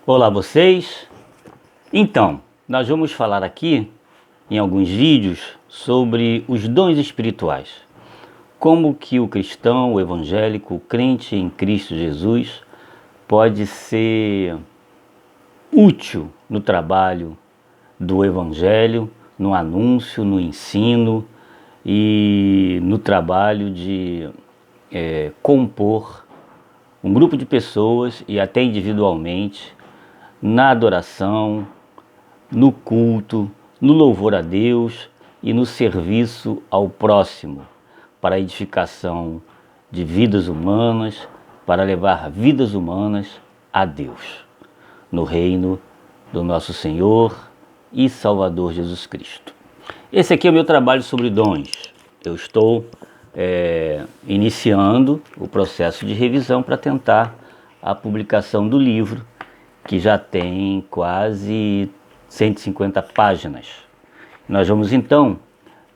Olá vocês! Então, nós vamos falar aqui em alguns vídeos sobre os dons espirituais. Como que o cristão, o evangélico, o crente em Cristo Jesus pode ser útil no trabalho do evangelho, no anúncio, no ensino e no trabalho de compor um grupo de pessoas e até individualmente na adoração, no culto, no louvor a Deus e no serviço ao próximo, para a edificação de vidas humanas, para levar vidas humanas a Deus, no reino do nosso Senhor e Salvador Jesus Cristo. Esse aqui é o meu trabalho sobre dons. Eu estou iniciando o processo de revisão para tentar a publicação do livro, que já tem quase 150 páginas. Nós vamos então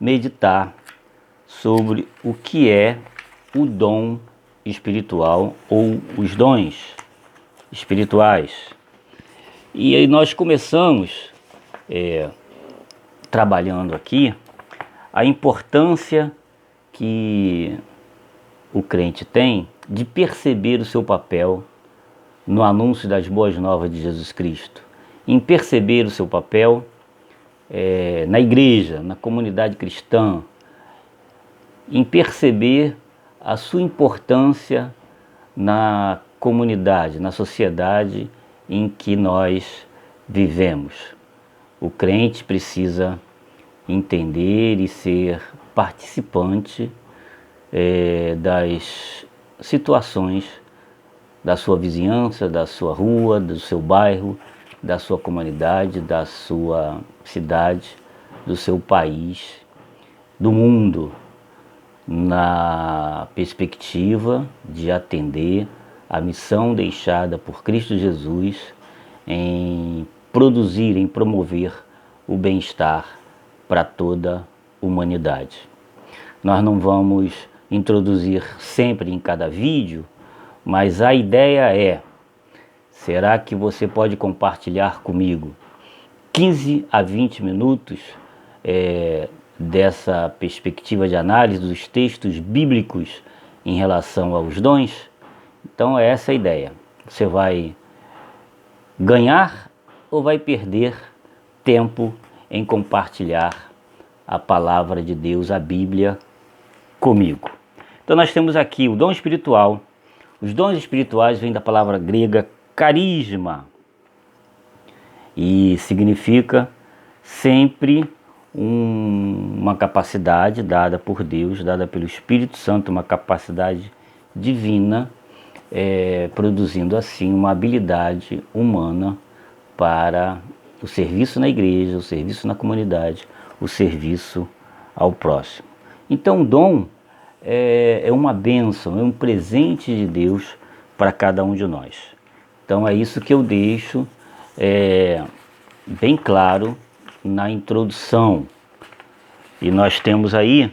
meditar sobre o que é o dom espiritual ou os dons espirituais. E aí nós começamos trabalhando aqui a importância que o crente tem de perceber o seu papel no anúncio das boas novas de Jesus Cristo, em perceber o seu papel na igreja, na comunidade cristã, em perceber a sua importância na comunidade, na sociedade em que nós vivemos. O crente precisa entender e ser participante das situações da sua vizinhança, da sua rua, do seu bairro, da sua comunidade, da sua cidade, do seu país, do mundo, na perspectiva de atender a missão deixada por Cristo Jesus em produzir, em promover o bem-estar para toda a humanidade. Nós não vamos introduzir sempre em cada vídeo, mas a ideia é: será que você pode compartilhar comigo 15 a 20 minutos dessa perspectiva de análise dos textos bíblicos em relação aos dons? Então é essa a ideia. Você vai ganhar ou vai perder tempo em compartilhar a palavra de Deus, a Bíblia, comigo? Então nós temos aqui o dom espiritual. Os dons espirituais vêm da palavra grega carisma e significa sempre uma capacidade dada por Deus, dada pelo Espírito Santo, uma capacidade divina, produzindo assim uma habilidade humana para o serviço na igreja, o serviço na comunidade, o serviço ao próximo. Então o dom é uma bênção, é um presente de Deus para cada um de nós. Então é isso que eu deixo bem claro na introdução. E nós temos aí,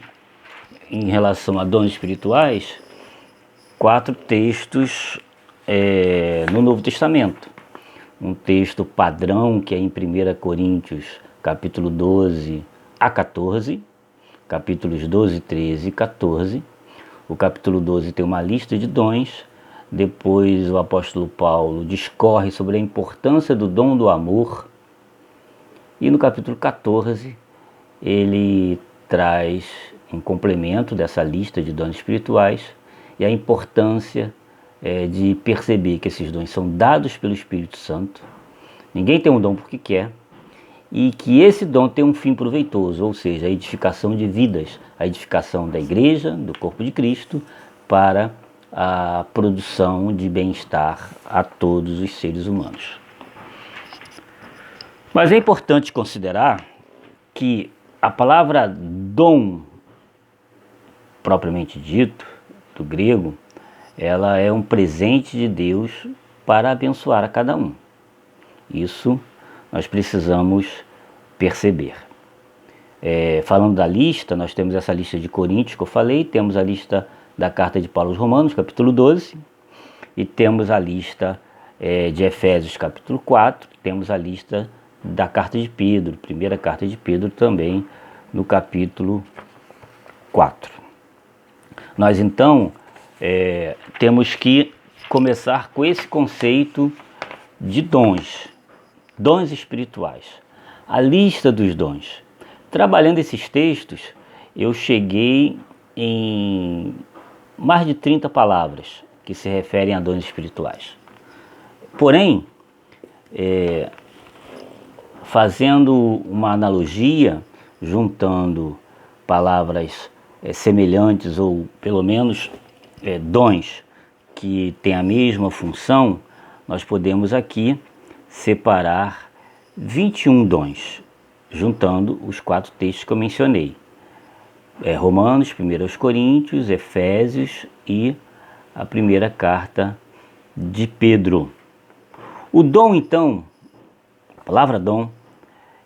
em relação a dons espirituais, 4 textos no Novo Testamento. Um texto padrão que é em 1 Coríntios, capítulo 12 a 14, capítulos 12, 13 e 14. O capítulo 12 tem uma lista de dons. Depois o apóstolo Paulo discorre sobre a importância do dom do amor. E no capítulo 14 ele traz um complemento dessa lista de dons espirituais e a importância de perceber que esses dons são dados pelo Espírito Santo. Ninguém tem um dom porque quer. E que esse dom tem um fim proveitoso, ou seja, a edificação de vidas, a edificação da igreja, do corpo de Cristo, para a produção de bem-estar a todos os seres humanos. Mas é importante considerar que a palavra dom, propriamente dito, do grego, ela é um presente de Deus para abençoar a cada um. Isso nós precisamos perceber. Falando da lista, nós temos essa lista de Coríntios que eu falei, temos a lista da carta de Paulo aos Romanos, capítulo 12, e temos a lista de Efésios capítulo 4, temos a lista da carta de Pedro, primeira carta de Pedro também no capítulo 4. Nós então temos que começar com esse conceito de dons espirituais, a lista dos dons. Trabalhando esses textos, eu cheguei em mais de 30 palavras que se referem a dons espirituais. Porém, fazendo uma analogia, juntando palavras semelhantes ou pelo menos dons que têm a mesma função, nós podemos aqui separar 21 dons, juntando os 4 textos que eu mencionei. Romanos, 1 Coríntios, Efésios e a primeira carta de Pedro. O dom, então, a palavra dom,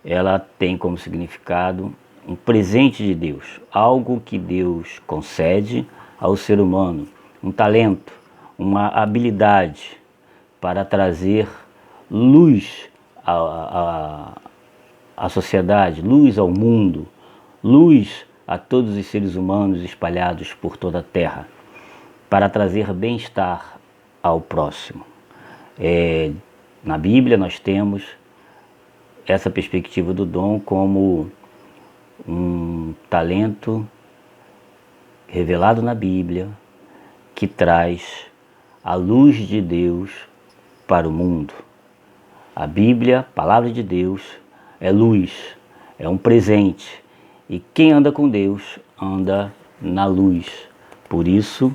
ela tem como significado um presente de Deus, algo que Deus concede ao ser humano, um talento, uma habilidade para trazer luz à sociedade, luz ao mundo, luz a todos os seres humanos espalhados por toda a terra, para trazer bem-estar ao próximo. Na Bíblia nós temos essa perspectiva do dom como um talento revelado na Bíblia que traz a luz de Deus para o mundo. A Bíblia, a palavra de Deus, é luz, é um presente. E quem anda com Deus, anda na luz. Por isso,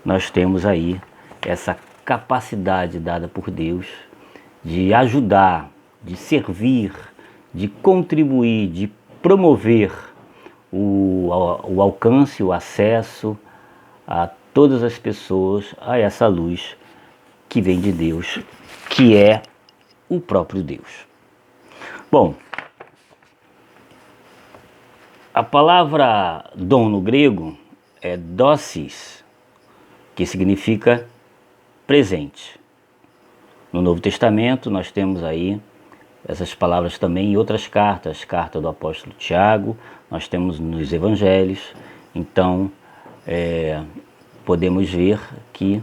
nós temos aí essa capacidade dada por Deus de ajudar, de servir, de contribuir, de promover o alcance, o acesso a todas as pessoas a essa luz que vem de Deus, que é o próprio Deus. Bom, a palavra dom no grego é dosis, que significa presente. No Novo Testamento nós temos aí essas palavras também em outras cartas, carta do apóstolo Tiago, nós temos nos evangelhos. Então podemos ver que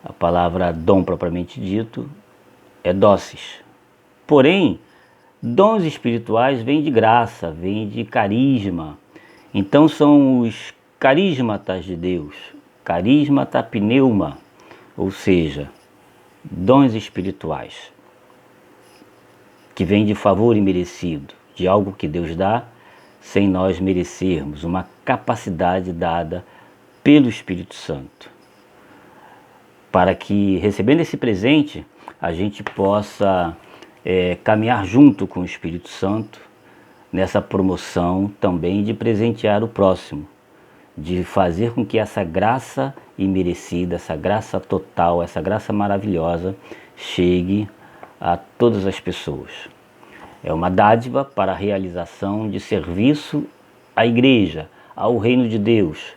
a palavra dom propriamente dito é dosis. Porém, dons espirituais vêm de graça, vêm de carisma. Então são os carismatas de Deus, carismata pneuma, ou seja, dons espirituais, que vêm de favor imerecido, de algo que Deus dá sem nós merecermos, uma capacidade dada pelo Espírito Santo, para que, recebendo esse presente, a gente possa caminhar junto com o Espírito Santo nessa promoção também de presentear o próximo, de fazer com que essa graça imerecida, essa graça total, essa graça maravilhosa chegue a todas as pessoas. É uma dádiva para a realização de serviço à igreja, ao reino de Deus,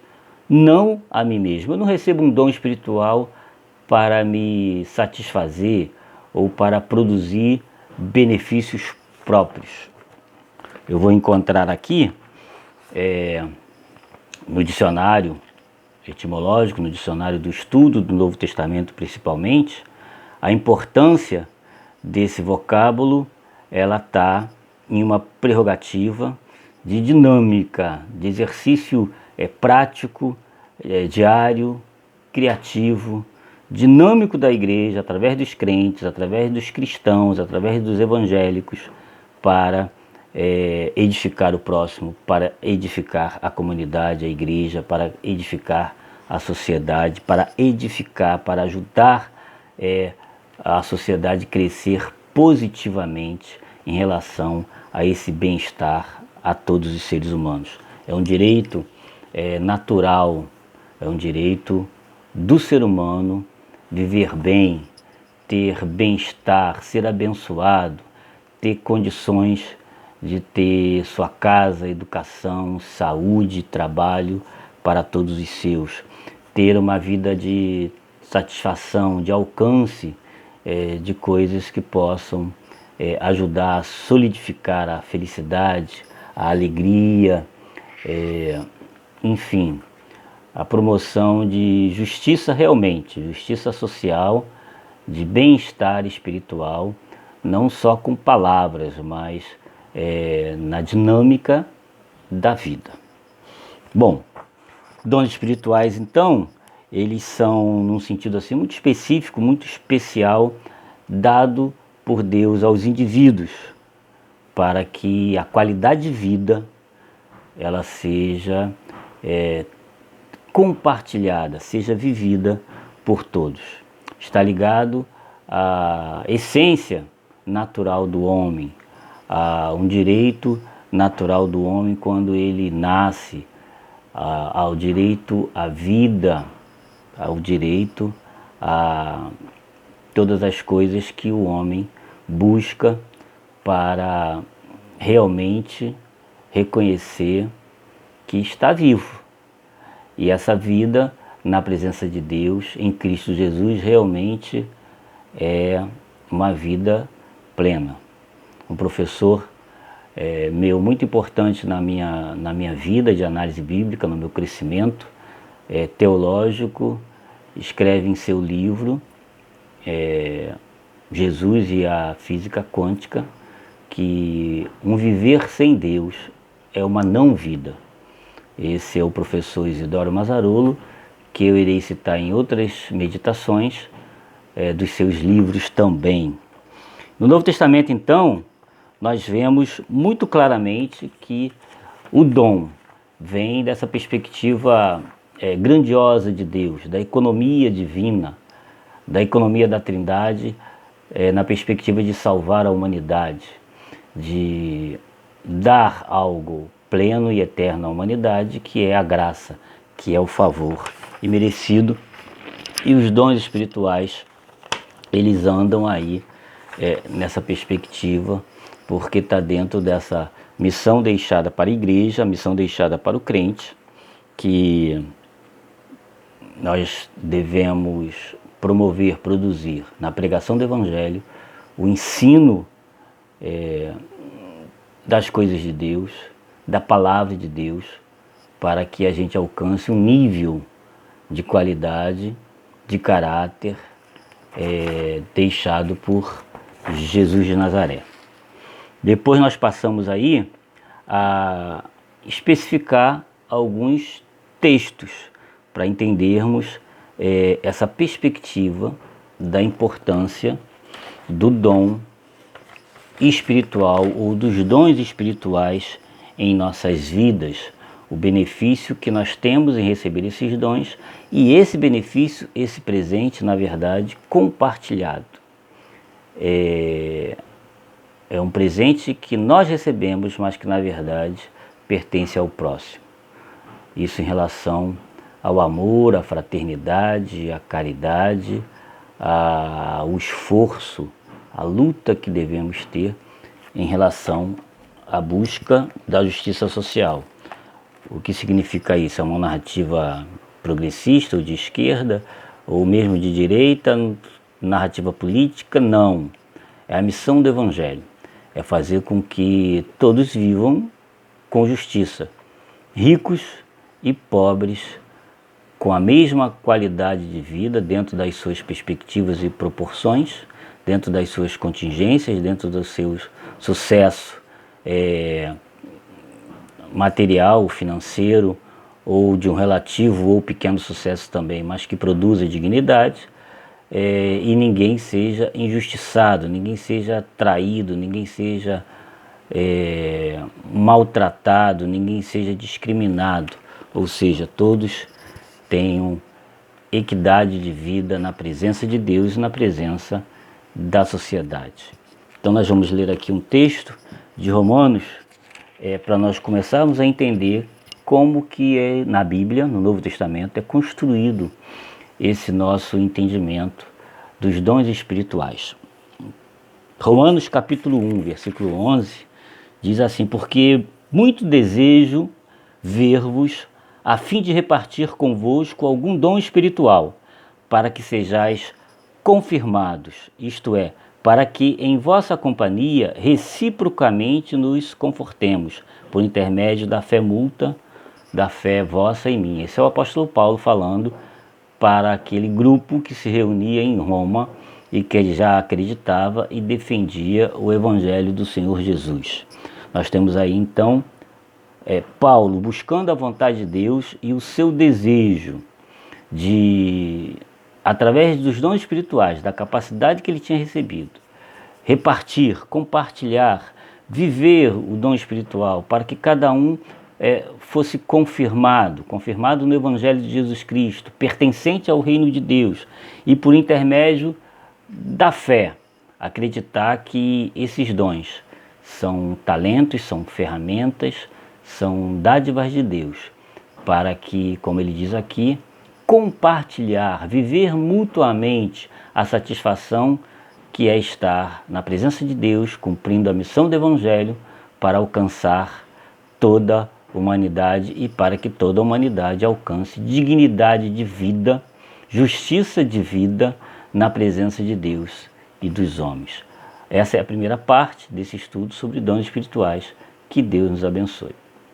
não a mim mesmo. Eu não recebo um dom espiritual para me satisfazer ou para produzir benefícios próprios. Eu vou encontrar aqui no dicionário etimológico, no dicionário do estudo do Novo Testamento principalmente, a importância desse vocábulo, ela está em uma prerrogativa de dinâmica, de exercício prático, diário, criativo, dinâmico da igreja, através dos crentes, através dos cristãos, através dos evangélicos, para edificar o próximo, para edificar a comunidade, a igreja, para edificar a sociedade, para edificar, para ajudar a sociedade a crescer positivamente em relação a esse bem-estar a todos os seres humanos. É um direito natural, é um direito do ser humano viver bem, ter bem-estar, ser abençoado, ter condições de ter sua casa, educação, saúde, trabalho para todos os seus, ter uma vida de satisfação, de alcance de coisas que possam ajudar a solidificar a felicidade, a alegria, enfim, a promoção de justiça realmente, justiça social, de bem-estar espiritual, não só com palavras, mas na dinâmica da vida. Bom, dons espirituais, então, eles são, num sentido assim muito específico, muito especial, dado por Deus aos indivíduos, para que a qualidade de vida ela seja compartilhada, seja vivida por todos. Está ligado à essência natural do homem, a um direito natural do homem quando ele nasce, ao direito à vida, ao direito a todas as coisas que o homem busca para realmente reconhecer que está vivo. E essa vida na presença de Deus, em Cristo Jesus, realmente é uma vida plena. Um professor meu muito importante na minha vida de análise bíblica, no meu crescimento teológico, escreve em seu livro Jesus e a Física Quântica que um viver sem Deus é uma não vida. Esse é o professor Isidoro Mazarolo, que eu irei citar em outras meditações dos seus livros também. No Novo Testamento, então, nós vemos muito claramente que o dom vem dessa perspectiva grandiosa de Deus, da economia divina, da economia da Trindade, na perspectiva de salvar a humanidade, de dar algo pleno e eterno à humanidade, que é a graça, que é o favor imerecido. E os dons espirituais, eles andam aí nessa perspectiva, porque está dentro dessa missão deixada para a igreja, a missão deixada para o crente, que nós devemos promover, produzir na pregação do Evangelho, o ensino das coisas de Deus, da palavra de Deus, para que a gente alcance um nível de qualidade, de caráter deixado por Jesus de Nazaré. Depois nós passamos aí a especificar alguns textos para entendermos essa perspectiva da importância do dom espiritual ou dos dons espirituais em nossas vidas, o benefício que nós temos em receber esses dons e esse benefício, esse presente, na verdade, compartilhado. É um presente que nós recebemos, mas que na verdade pertence ao próximo. Isso em relação ao amor, à fraternidade, à caridade, ao esforço, à luta que devemos ter em relação à busca da justiça social. O que significa isso? É uma narrativa progressista ou de esquerda, ou mesmo de direita, narrativa política? Não. É a missão do Evangelho. É fazer com que todos vivam com justiça, ricos e pobres, com a mesma qualidade de vida, dentro das suas perspectivas e proporções, dentro das suas contingências, dentro do seu sucesso material, financeiro, ou de um relativo ou pequeno sucesso também, mas que produza dignidade, e ninguém seja injustiçado, ninguém seja traído, ninguém seja maltratado, ninguém seja discriminado, ou seja, todos tenham equidade de vida na presença de Deus e na presença da sociedade. Então nós vamos ler aqui um texto de Romanos, para nós começarmos a entender como que na Bíblia, no Novo Testamento, é construído esse nosso entendimento dos dons espirituais. Romanos capítulo 1, versículo 11, diz assim: porque muito desejo ver-vos a fim de repartir convosco algum dom espiritual, para que sejais confirmados, isto é, para que em vossa companhia reciprocamente nos confortemos, por intermédio da fé mútua, da fé vossa e minha. Esse é o apóstolo Paulo falando para aquele grupo que se reunia em Roma e que ele já acreditava e defendia o evangelho do Senhor Jesus. Nós temos aí então Paulo buscando a vontade de Deus e o seu desejo de, através dos dons espirituais, da capacidade que ele tinha recebido, repartir, compartilhar, viver o dom espiritual para que cada um fosse confirmado no Evangelho de Jesus Cristo, pertencente ao reino de Deus e por intermédio da fé, acreditar que esses dons são talentos, são ferramentas, são dádivas de Deus, para que, como ele diz aqui, compartilhar, viver mutuamente a satisfação que é estar na presença de Deus, cumprindo a missão do Evangelho para alcançar toda a humanidade e para que toda a humanidade alcance dignidade de vida, justiça de vida na presença de Deus e dos homens. Essa é a primeira parte desse estudo sobre dons espirituais. Que Deus nos abençoe.